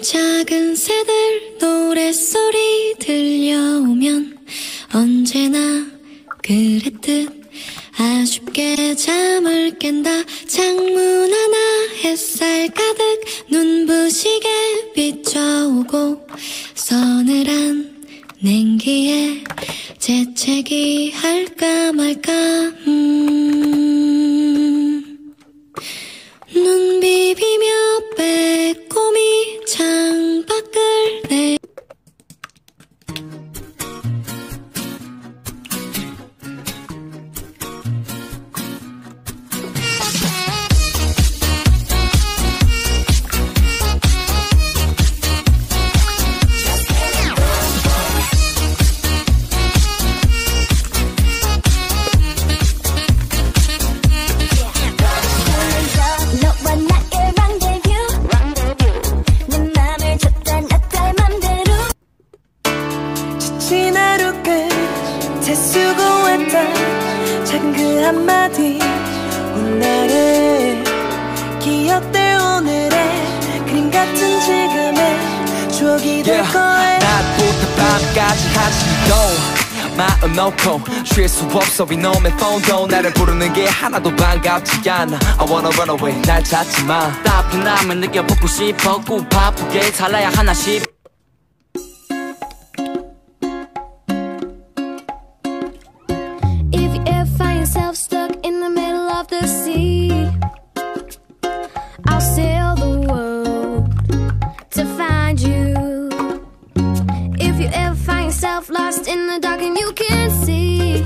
작은 새들 노랫소리 들려오면 언제나 그랬듯 아쉽게 잠을 깬다. 창문 하나 햇살 가득 눈부시게 비춰오고 서늘한 냉기에 재채기 할까 말까. 눈 비비며 빼꼼히 창밖을 내 지친 하루 끝 재수고했다 작은 그 한마디 오늘의 기억들 오늘의 그림 같은 지금의 추억이 될 거야. 낮부터 밤까지 한시도 마음 놓고 쉴 수 없어 이놈의 폰도 나를 부르는 게 하나도 반갑지 않아. I wanna run away 날 찾지 마. 따분함을 느껴보고 싶어 꼭 바쁘게 살아야 하나 싶어. If you ever find yourself stuck in the middle of the sea, I'll sail the world to find you. If you ever find yourself lost in the dark and you can't see,